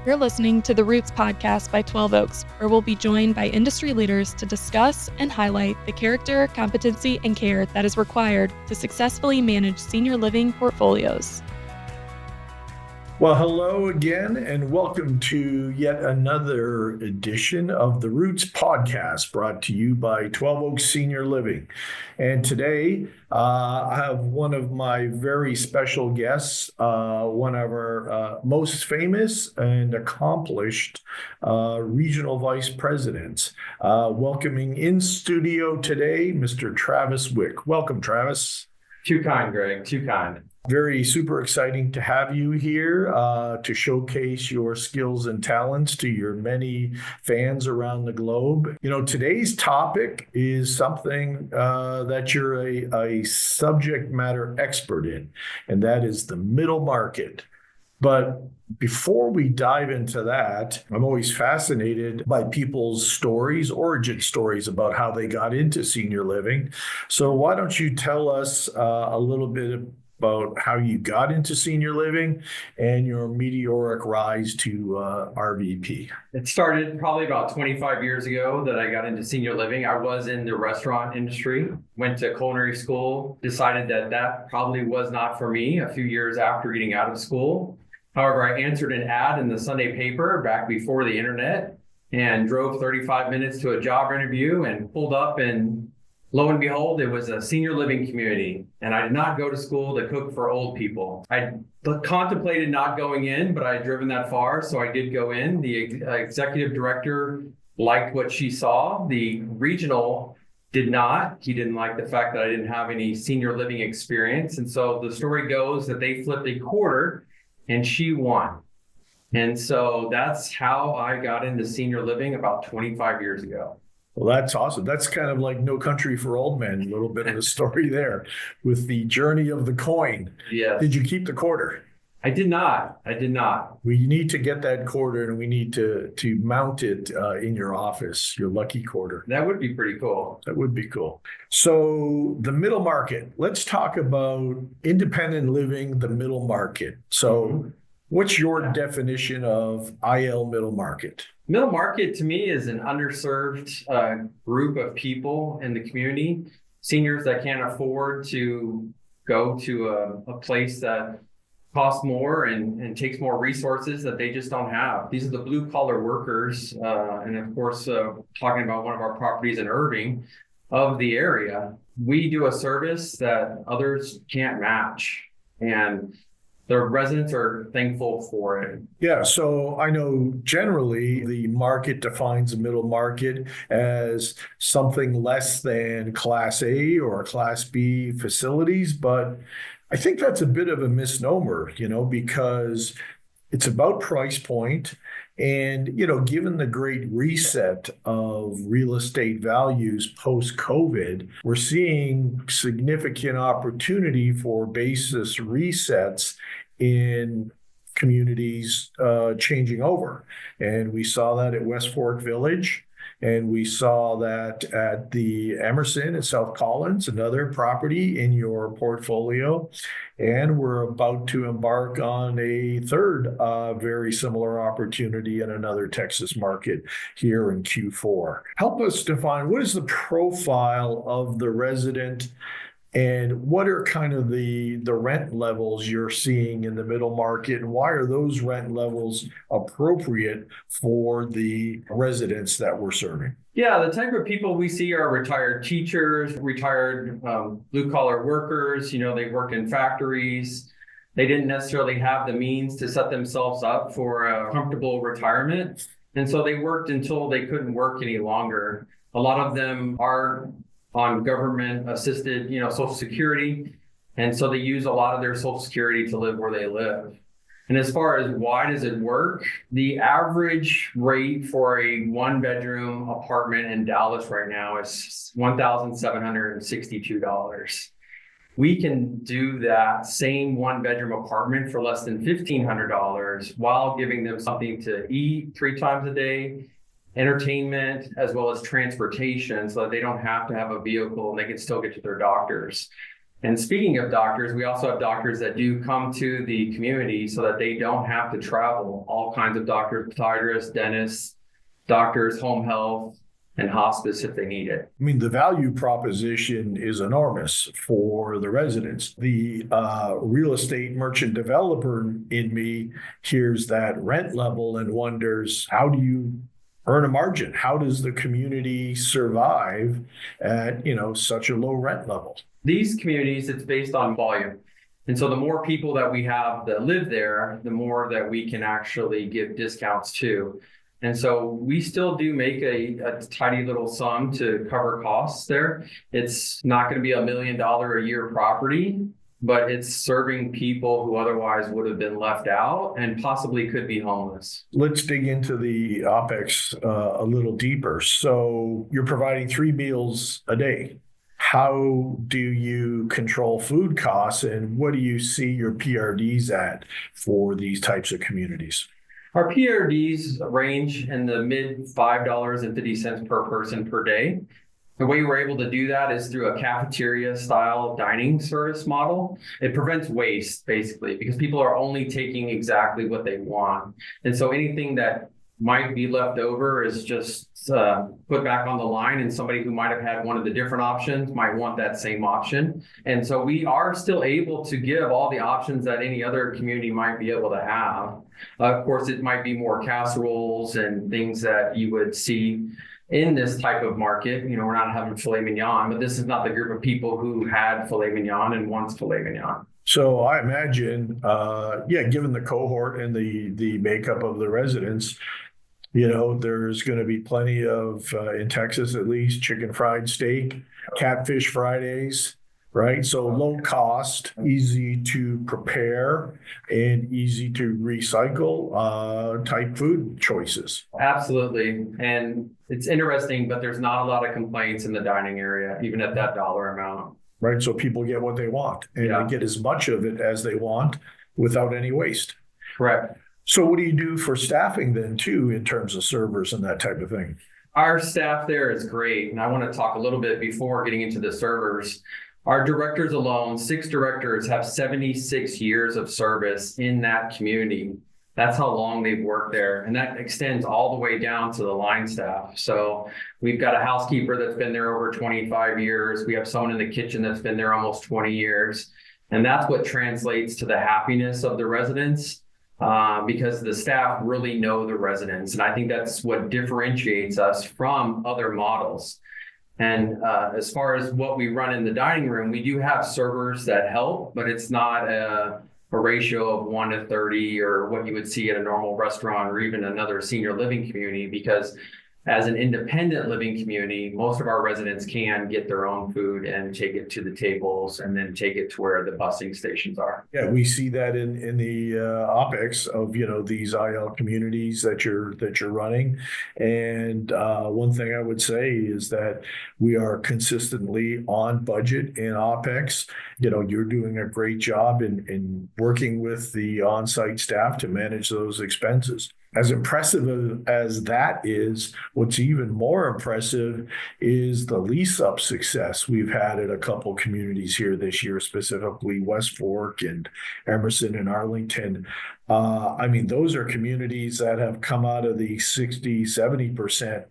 You're listening to the Roots podcast by 12 Oaks, where we'll be joined by industry leaders to discuss and highlight the character, competency, and care that is required to successfully manage senior living portfolios. Well, hello again, and welcome to yet another edition of the Roots podcast, brought to you by 12 Oaks Senior Living. And today, I have one of my very special guests, one of our most famous and accomplished regional vice presidents. Welcoming in studio today, Mr. Travis Wick. Welcome, Travis. Too kind, Greg, too kind. Very super exciting to have you here to showcase your skills and talents to your many fans around the globe. You know, today's topic is something that you're a subject matter expert in, and that is the middle market. But before we dive into that, I'm always fascinated by people's stories, origin stories about how they got into senior living. So why don't you tell us a little bit about how you got into senior living and your meteoric rise to RVP. It started probably about 25 years ago that I got into senior living. I was in the restaurant industry, went to culinary school, decided that probably was not for me a few years after getting out of school. However, I answered an ad in the Sunday paper back before the internet and drove 35 minutes to a job interview and pulled up, and lo and behold, it was a senior living community, and I did not go to school to cook for old people. I contemplated not going in, but I had driven that far, so I did go in. The executive director liked what she saw. The regional did not. He didn't like the fact that I didn't have any senior living experience, and so the story goes that they flipped a quarter, and she won. And so that's how I got into senior living about 25 years ago. Well, that's awesome. That's kind of like No Country for Old Men, a little bit of the story there with the journey of the coin. Yes. Did you keep the quarter? I did not. We need to get that quarter, and we need to mount it in your office, your lucky quarter. That would be pretty cool. That would be cool. So the middle market, let's talk about independent living, the middle market. So what's your definition of IL middle market? Middle market to me is an underserved group of people in the community, seniors that can't afford to go to a place that costs more and takes more resources that they just don't have. These are the blue collar workers. And of course, talking about one of our properties in Irving of the area, we do a service that others can't match. And the residents are thankful for it. Yeah, so I know generally the market defines the middle market as something less than Class A or Class B facilities, but I think that's a bit of a misnomer, because it's about price point. And, given the great reset of real estate values post-COVID, we're seeing significant opportunity for basis resets in communities changing over. And we saw that at West Fork Village. And we saw that at the Emerson at South Collins, another property in your portfolio. And we're about to embark on a third very similar opportunity in another Texas market here in Q4. Help us define, what is the profile of the resident, and what are kind of the rent levels you're seeing in the middle market, and why are those rent levels appropriate for the residents that we're serving? Yeah, the type of people we see are retired teachers, retired blue-collar workers. They worked in factories. They didn't necessarily have the means to set themselves up for a comfortable retirement. And so they worked until they couldn't work any longer. A lot of them are on government-assisted, Social Security. And so they use a lot of their Social Security to live where they live. And as far as why does it work, the average rate for a one-bedroom apartment in Dallas right now is $1,762. We can do that same one-bedroom apartment for less than $1,500 while giving them something to eat 3 times a day, entertainment, as well as transportation, so that they don't have to have a vehicle and they can still get to their doctors. And speaking of doctors, we also have doctors that do come to the community so that they don't have to travel. All kinds of doctors, podiatrists, dentists, doctors, home health, and hospice if they need it. I mean, the value proposition is enormous for the residents. The real estate merchant developer in me hears that rent level and wonders, how do you earn a margin? How does the community survive at, such a low rent level? These communities, it's based on volume. And so the more people that we have that live there, the more that we can actually give discounts to. And so we still do make a tidy little sum to cover costs there. It's not going to be $1 million a year property, but it's serving people who otherwise would have been left out and possibly could be homeless. Let's dig into the OpEx a little deeper. So you're providing 3 meals a day. How do you control food costs, and what do you see your PRDs at for these types of communities? Our PRDs range in the mid $5.50 per person per day. The way we're able to do that is through a cafeteria style dining service model. It prevents waste basically because people are only taking exactly what they want. And so anything that might be left over is just put back on the line, and somebody who might have had one of the different options might want that same option. And so we are still able to give all the options that any other community might be able to have. Of course, it might be more casseroles and things that you would see in this type of market. We're not having filet mignon, but this is not the group of people who had filet mignon and wants filet mignon. So I imagine, given the cohort and the makeup of the residents, there's going to be plenty of, in Texas at least, chicken fried steak, catfish Fridays, right? So low cost, easy to prepare, and easy to recycle type food choices. Absolutely. And it's interesting, but there's not a lot of complaints in the dining area, even at that dollar amount. Right. So people get what they want, and they get as much of it as they want without any waste. Correct. So what do you do for staffing then too, in terms of servers and that type of thing? Our staff there is great. And I want to talk a little bit before getting into the servers. Our directors alone, 6 directors, have 76 years of service in that community. That's how long they've worked there. And that extends all the way down to the line staff. So we've got a housekeeper that's been there over 25 years. We have someone in the kitchen that's been there almost 20 years. And that's what translates to the happiness of the residents. Because the staff really know the residents. And I think that's what differentiates us from other models. And as far as what we run in the dining room, we do have servers that help, but it's not a ratio of 1:30 or what you would see at a normal restaurant or even another senior living community, because as an independent living community, most of our residents can get their own food and take it to the tables and then take it to where the busing stations are. Yeah, we see that in the OpEx of these IL communities that you're running. And one thing I would say is that we are consistently on budget in OpEx. You're doing a great job in working with the on-site staff to manage those expenses. As impressive as that is, what's even more impressive is the lease-up success we've had at a couple communities here this year, specifically West Fork and Emerson and Arlington. Those are communities that have come out of the 60-70%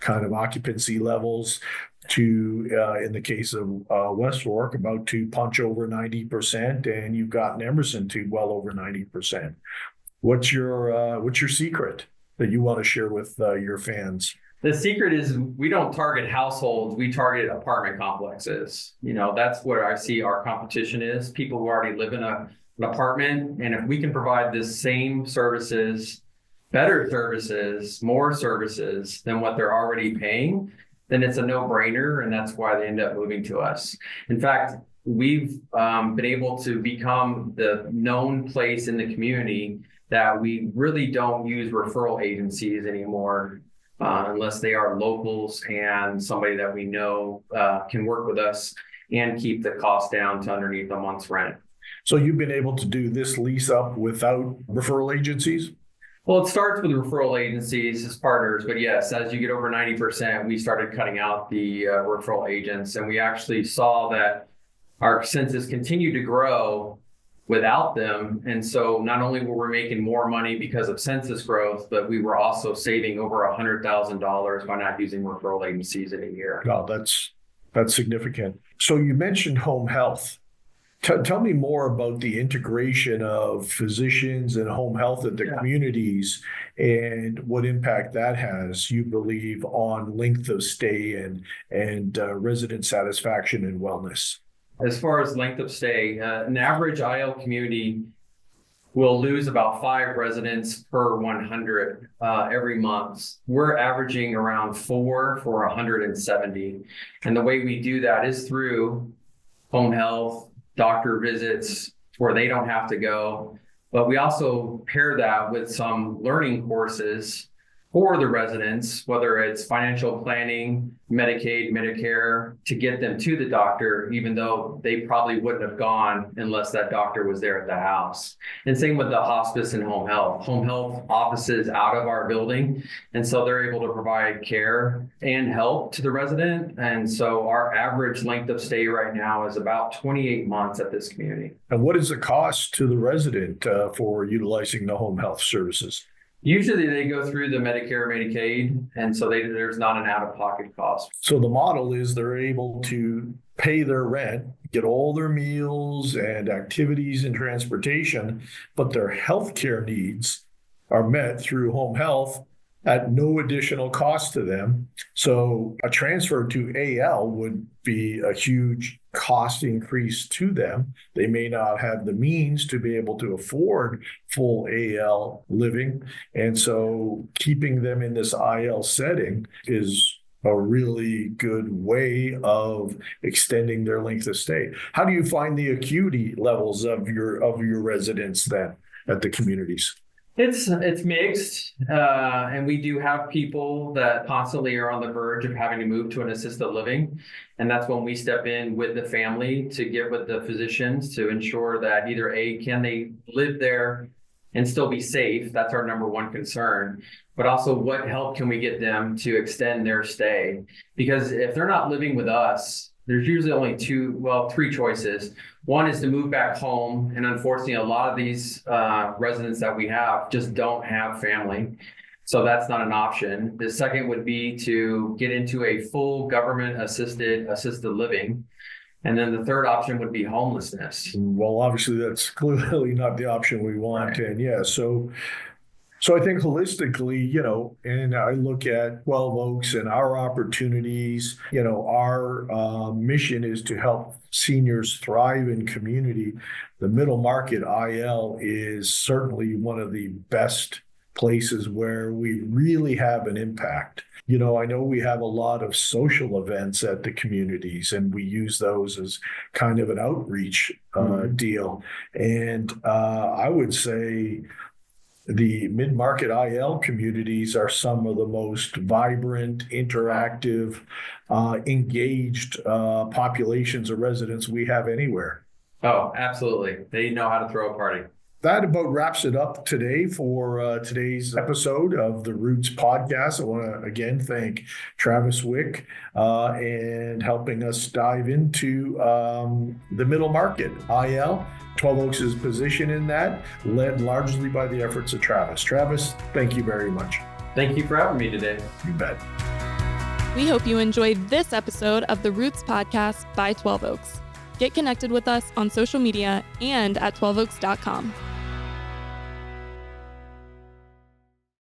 kind of occupancy levels to, in the case of West Fork, about to punch over 90%, and you've gotten Emerson to well over 90%. What's your secret that you want to share with your fans? The secret is we don't target households, we target apartment complexes. That's where I see our competition is. People who already live in an apartment. And if we can provide the same services, better services, more services than what they're already paying, then it's a no-brainer. And that's why they end up moving to us. In fact, we've been able to become the known place in the community that we really don't use referral agencies anymore unless they are locals and somebody that we know can work with us and keep the cost down to underneath a month's rent. So you've been able to do this lease up without referral agencies? Well, it starts with referral agencies as partners, but yes, as you get over 90%, we started cutting out the referral agents, and we actually saw that our census continued to grow without them. And so not only were we making more money because of census growth, but we were also saving over $100,000 by not using referral agencies in a year. Wow, that's significant. So you mentioned home health. Tell me more about the integration of physicians and home health at the communities and what impact that has, you believe, on length of stay and resident satisfaction and wellness. As far as length of stay, an average IL community will lose about 5 residents per 100 every month. We're averaging around 4 for 170. And the way we do that is through home health, doctor visits where they don't have to go. But we also pair that with some learning courses for the residents, whether it's financial planning, Medicaid, Medicare, to get them to the doctor, even though they probably wouldn't have gone unless that doctor was there at the house. And same with the hospice and home health. Home health offices out of our building. And so they're able to provide care and help to the resident. And so our average length of stay right now is about 28 months at this community. And what is the cost to the resident for utilizing the home health services? Usually they go through the Medicare, Medicaid, and so there's not an out-of-pocket cost. So the model is they're able to pay their rent, get all their meals and activities and transportation, but their healthcare needs are met through home health at no additional cost to them. So a transfer to AL would be a huge cost increase to them. They may not have the means to be able to afford full AL living. And so keeping them in this IL setting is a really good way of extending their length of stay. How do you find the acuity levels of your residents then at the communities? It's mixed, and we do have people that constantly are on the verge of having to move to an assisted living, and that's when we step in with the family to get with the physicians to ensure that either can they live there and still be safe? That's our number one concern. But also, what help can we get them to extend their stay? Because if they're not living with us, there's usually only 3 choices. One is to move back home. And unfortunately, a lot of these residents that we have just don't have family. So that's not an option. The second would be to get into a full government assisted living. And then the third option would be homelessness. Well, obviously, that's clearly not the option we want. Right. And yeah, so I think holistically, and I look at 12 Oaks and our opportunities, our mission is to help seniors thrive in community. The middle market IL is certainly one of the best places where we really have an impact. I know we have a lot of social events at the communities, and we use those as kind of an outreach deal. And I would say the mid-market IL communities are some of the most vibrant, interactive, engaged populations of residents we have anywhere. Oh, absolutely. They know how to throw a party. That about wraps it up today for today's episode of the Roots podcast. I want to again thank Travis Wick and helping us dive into the middle market, IL. 12 Oaks' position in that, led largely by the efforts of Travis. Travis, thank you very much. Thank you for having me today. You bet. We hope you enjoyed this episode of the Roots podcast by 12 Oaks. Get connected with us on social media and at 12oaks.com.